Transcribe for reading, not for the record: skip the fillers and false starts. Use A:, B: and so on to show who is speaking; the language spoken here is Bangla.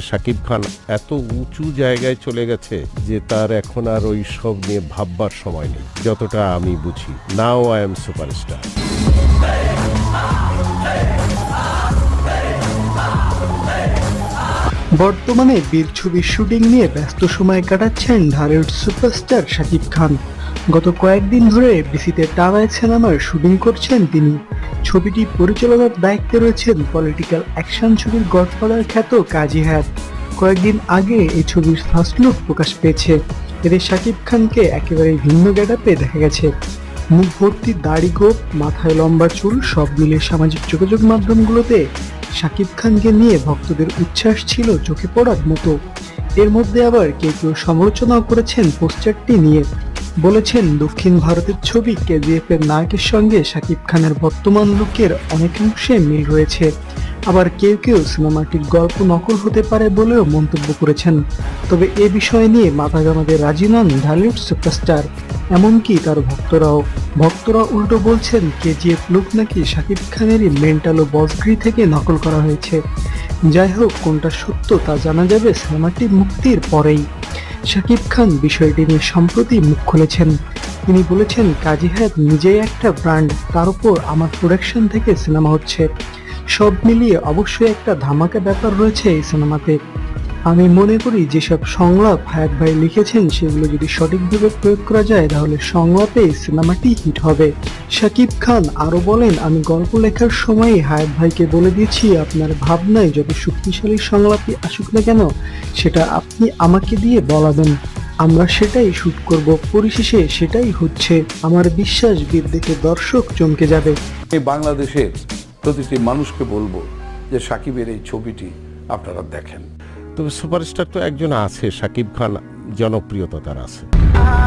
A: শাকিব খান এত উঁচু জায়গায় চলে গেছে যে তার এখন আর ওই সব নিয়ে ভাববার সময় নেই। যতটা আমি বুঝি, নাও আই এম সুপারস্টার।
B: বর্তমানে বীর ছবির শুটিং নিয়ে ব্যস্ত সময় কাটাচ্ছেন ঢালিউড সুপারস্টার শাকিব খান। গত কয়েকদিন ধরে বিসিতে টাওয়ার সিনেমার শুটিং করছেন তিনি। ছবিটি পরিচালনার দায়িত্বে রয়েছেন পলিটিক্যাল অ্যাকশন ছবির গডফাদার খ্যাত কাজী হায়াৎ। কয়েকদিন আগে এই ছবির ফার্স্ট লুক প্রকাশ পেয়েছে। এতে শাকিব খানকে একেবারে ভিন্ন গেটআপে দেখা গেছে। মুখ ভর্তি দাড়ি গোঁফ, মাথায় লম্বা চুল, সব মিলে সামাজিক যোগাযোগ মাধ্যমগুলোতে শাকিব খানকে নিয়ে ভক্তদের উচ্ছ্বাস ছিল চোখে পড়ার মতো। এর মধ্যে আবার কেউ কেউ সমালোচনাও করেছেন পোস্টারটি নিয়ে। বলেছেন দক্ষিণ ভারতের ছবি কেজিএফ এর নায়কের সঙ্গে শাকিব খানের বর্তমান লুকের অনেকাংশে মিল রয়েছে। আবার কেউ কেউ সিনেমাটির গল্প নকল হতে পারে বলেও মন্তব্য করেছেন। তবে এ বিষয় নিয়ে মাথা ঘামাতে রাজি নন ঢালিউড সুপারস্টার, এমনকি তার ভক্তরা উল্টো বলছেন কেজিএফ লুক নাকি শাকিব খানেরই মেন্টাল ও বসগিরি থেকে নকল করা হয়েছে। যাই হোক, কোনটা সত্য তা জানা যাবে সিনেমাটি মুক্তির পরেই। শাকিব খান বিষয়টি নিয়ে সম্প্রতি মুখ খুলেছেন। তিনি বলেছেন, কাজী হায়াৎ নিজেই একটা ব্র্যান্ড, তার উপর আমার প্রোডাকশন থেকে সিনেমা হচ্ছে। সব মিলিয়ে অবশ্যই একটা ধামাকা ব্যাপার রয়েছে এই সিনেমাতে। আমি মনে করি যেসব সংলাপ হায়াৎ ভাই লিখেছেন সেগুলো যদি সঠিকভাবে প্রয়োগ করা যায় তাহলে সংলাপে সিনেমাটি হিট হবে। শাকিব খান আরো বলেন, আমি গল্প লেখার সময় হায়াৎ ভাইকে বলে দিয়েছি আপনার ভাবনায় যত শক্তিশালী সংলাপই আসুক না কেন সেটা আপনি আমাকে দিয়ে বলাবেন, আমরা সেটাই শুট করব। পরিশেষে সেটাই হচ্ছে। আমার বিশ্বাস বীর দেখে দর্শক চমকে যাবে।
C: এই বাংলাদেশের প্রতিটি মানুষকে বলবো যে সাকিবের এই ছবিটি আপনারা দেখেন।
A: তবে সুপারস্টার তো একজন আছে, শাকিব খান, জনপ্রিয়তা তার আছে।